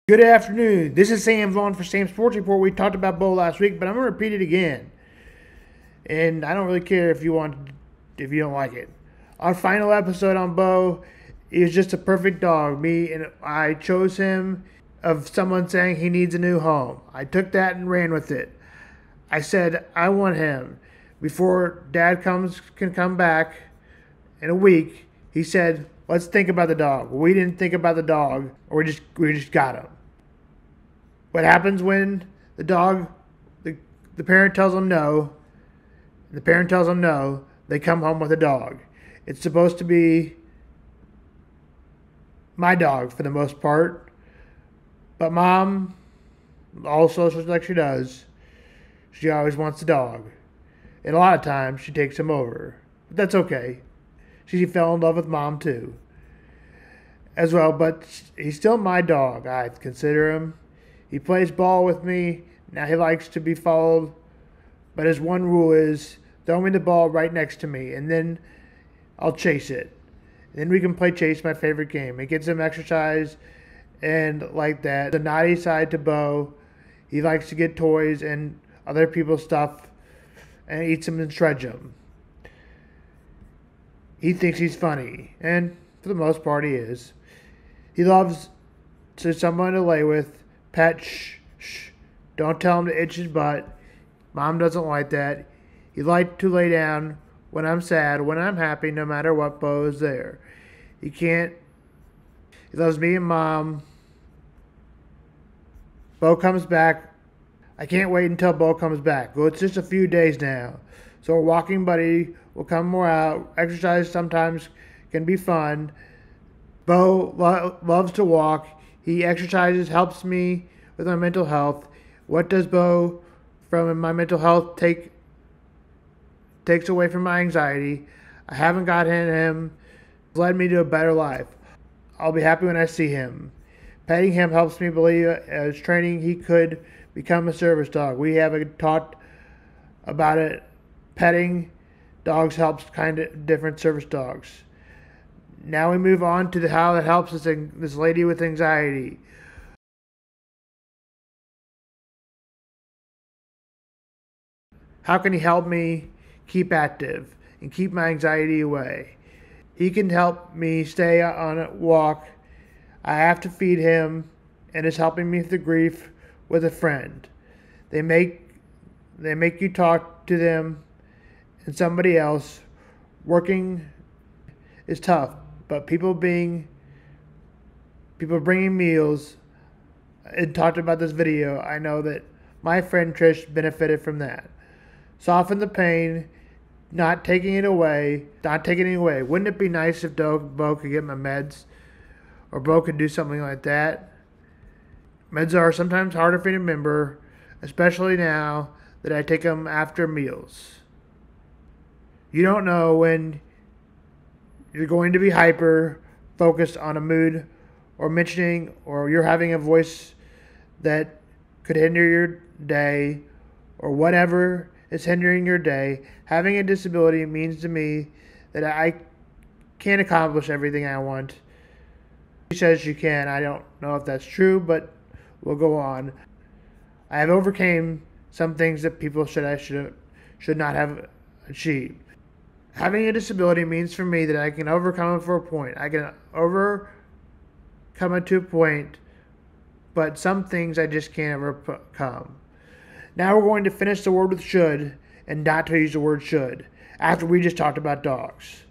Good afternoon. This is Sam Vaughn for Sam Sports Report. We talked about Bo last week, but I'm going to repeat it again. And I don't really care if you don't like it. Our final episode on Bo is just a perfect dog. I chose him of someone saying he needs a new home. I took that and ran with it. I said I want him. Before Dad can come back in a week, he said, let's think about the dog. We didn't think about the dog, or we just got him. What happens when the dog, the parent tells them no, and the parent tells them no, they come home with a dog. It's supposed to be my dog for the most part, but Mom, also like she does, she always wants a dog. And a lot of times she takes him over. But that's okay. She fell in love with Mom too as well, but he's still my dog. I consider him. He plays ball with me. Now he likes to be followed, but his one rule is throw me the ball right next to me, and then I'll chase it. And then we can play chase, my favorite game. It gets him exercise and like that. The naughty side to Bo, he likes to get toys and other people's stuff and eats them and shreds them. He thinks he's funny, and for the most part he is. He loves someone to lay with, pet, shh. Don't tell him to itch his butt. Mom doesn't like that. He likes to lay down when I'm sad, when I'm happy, no matter what, Bo is there. He loves me and Mom. Bo comes back. I can't wait until Bo comes back. Well, it's just a few days now. So a walking buddy will come more out. Exercise sometimes can be fun. Bo loves to walk. He exercises, helps me with my mental health. What does Bo from my mental health takes away from my anxiety? I haven't got him. It's led me to a better life. I'll be happy when I see him. Petting him helps me believe as training he could become a service dog. We haven't talked about it. Petting dogs helps kind of different service dogs. Now we move on to how that helps this lady with anxiety. How can he help me keep active and keep my anxiety away? He can help me stay on a walk. I have to feed him, and it's helping me through grief with a friend. They make you talk to them and somebody else. Working is tough, but people bringing meals and talked about this video, I know that my friend Trish benefited from that. Soften the pain, not taking it away. Wouldn't it be nice if Bo could get my meds, or Bo could do something like that? Meds are sometimes harder for me to remember, especially now that I take them after meals. You don't know when you're going to be hyper focused on a mood or mentioning, or you're having a voice that could hinder your day, or whatever is hindering your day. Having a disability means to me that I can't accomplish everything I want. She says she can. I don't know if that's true, but we'll go on. I have overcame some things that people should not have achieved. Having a disability means for me that I can overcome it for a point. I can overcome it to a point, but some things I just can't overcome. Now we're going to finish the word with should and not to use the word should after we just talked about dogs.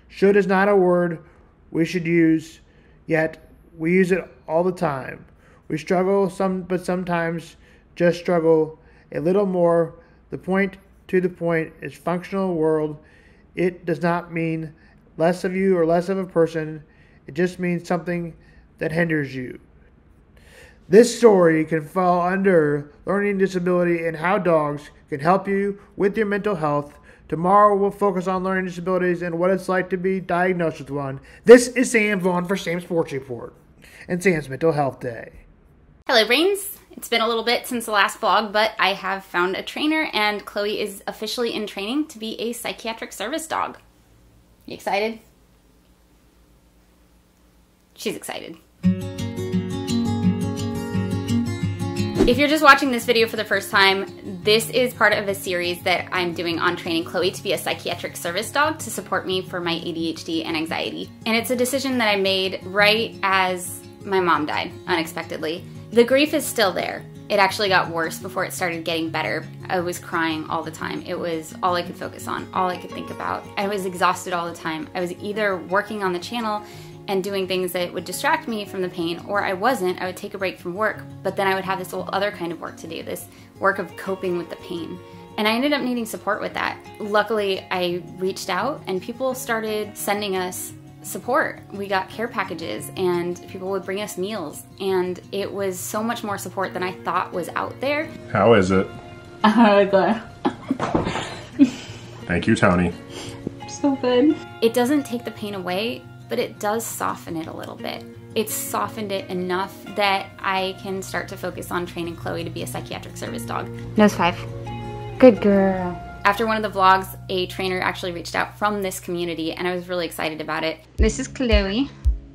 Should is not a word we should use, yet we use it all the time. We struggle but sometimes just struggle a little more. The point is functional world. It does not mean less of you or less of a person. It just means something that hinders you. This story can fall under learning disability and how dogs can help you with your mental health. Tomorrow we'll focus on learning disabilities and what it's like to be diagnosed with one. This is Sam Vaughn for Sam Sports Report and Sam's Mental Health Day. Hello, brains. It's been a little bit since the last vlog, but I have found a trainer, and Chloe is officially in training to be a psychiatric service dog. You excited? She's excited. If you're just watching this video for the first time, this is part of a series that I'm doing on training Chloe to be a psychiatric service dog to support me for my ADHD and anxiety. And it's a decision that I made right as my mom died unexpectedly. The grief is still there. It actually got worse before it started getting better. I was crying all the time. It was all I could focus on, all I could think about. I was exhausted all the time. I was either working on the channel and doing things that would distract me from the pain, or I wasn't. I would take a break from work, but then I would have this whole other kind of work to do, this work of coping with the pain. And I ended up needing support with that. Luckily, I reached out and people started sending us support. We got care packages and people would bring us meals, and it was so much more support than I thought was out there. How is it? Good. Thank you, Tony. So good. It doesn't take the pain away, but it does soften it a little bit. It's softened it enough that I can start to focus on training Chloe to be a psychiatric service dog. Nose 5. Good girl. After one of the vlogs, a trainer actually reached out from this community, and I was really excited about it. This is Chloe.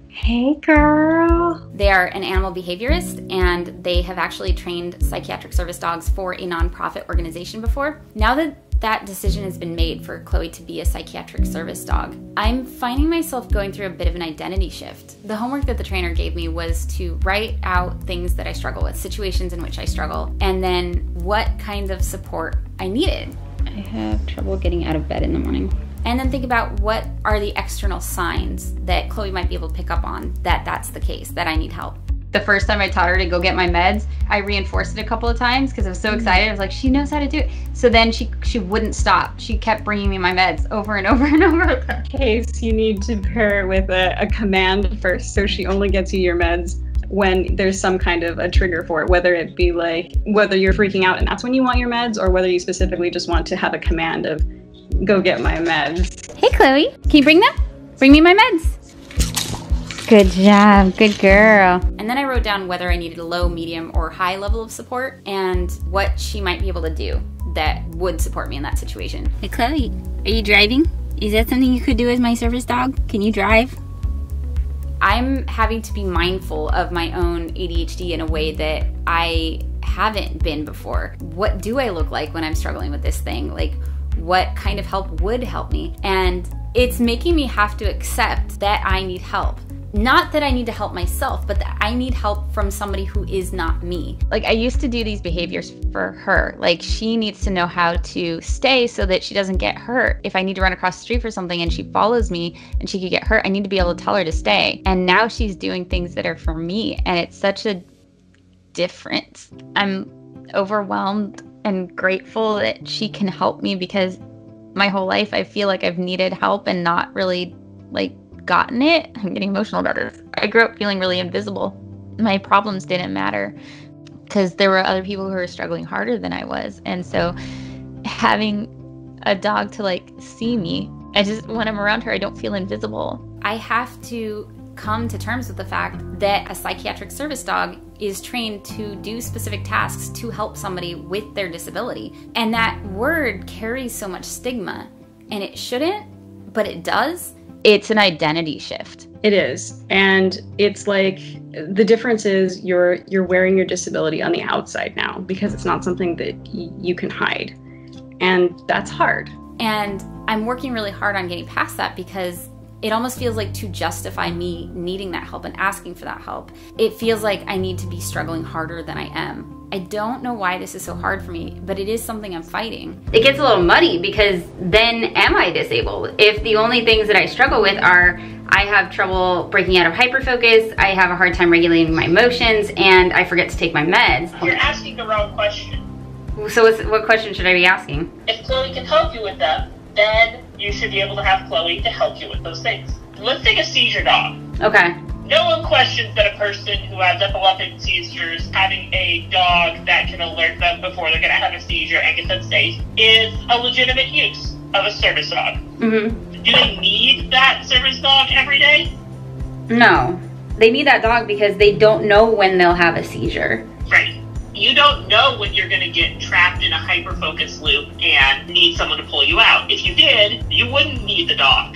Hey, girl. They are an animal behaviorist, and they have actually trained psychiatric service dogs for a nonprofit organization before. Now that that decision has been made for Chloe to be a psychiatric service dog, I'm finding myself going through a bit of an identity shift. The homework that the trainer gave me was to write out things that I struggle with, situations in which I struggle, and then what kind of support I needed. I have trouble getting out of bed in the morning. And then think about what are the external signs that Chloe might be able to pick up on that that's the case, that I need help. The first time I taught her to go get my meds, I reinforced it a couple of times because I was so excited. I was like, she knows how to do it. So then she wouldn't stop. She kept bringing me my meds over and over and over. In case you need to pair it with a command first, so she only gets you your meds when there's some kind of a trigger for it, whether it be like whether you're freaking out and that's when you want your meds, or whether you specifically just want to have a command of go get my meds. Hey Chloe, can you bring them? Bring me my meds. Good job, good girl. And then I wrote down whether I needed a low, medium, or high level of support and what she might be able to do that would support me in that situation. Hey Chloe, are you driving? Is that something you could do as my service dog? Can you drive? I'm having to be mindful of my own ADHD in a way that I haven't been before. What do I look like when I'm struggling with this thing? Like, what kind of help would help me? And it's making me have to accept that I need help. Not that I need to help myself, but that I need help from somebody who is not me. Like, I used to do these behaviors for her. Like, she needs to know how to stay so that she doesn't get hurt. If I need to run across the street for something and she follows me and she could get hurt, I need to be able to tell her to stay. And now she's doing things that are for me, and it's such a difference. I'm overwhelmed and grateful that she can help me, because my whole life I feel like I've needed help and not really gotten it. I'm getting emotional about it. I grew up feeling really invisible. My problems didn't matter because there were other people who were struggling harder than I was. And so having a dog to see me, when I'm around her, I don't feel invisible. I have to come to terms with the fact that a psychiatric service dog is trained to do specific tasks to help somebody with their disability. And that word carries so much stigma, and it shouldn't, but it does. It's an identity shift. It is. And it's like the difference is you're wearing your disability on the outside now, because it's not something that you can hide. And that's hard. And I'm working really hard on getting past that, because it almost feels like to justify me needing that help and asking for that help, it feels like I need to be struggling harder than I am. I don't know why this is so hard for me, but it is something I'm fighting. It gets a little muddy, because then am I disabled? If the only things that I struggle with are I have trouble breaking out of hyperfocus, I have a hard time regulating my emotions, and I forget to take my meds. You're asking the wrong question. So what question should I be asking? If Chloe can help you with them, then you should be able to have Chloe to help you with those things. Let's take a seizure dog. Okay. No one questions that a person who has epileptic seizures, having a dog that can alert them before they're going to have a seizure and get them safe, is a legitimate use of a service dog. Mm-hmm. Do they need that service dog every day? No. They need that dog because they don't know when they'll have a seizure. Right. You don't know when you're going to get trapped in a hyperfocus loop and need someone to pull you out. If you did, you wouldn't need the dog.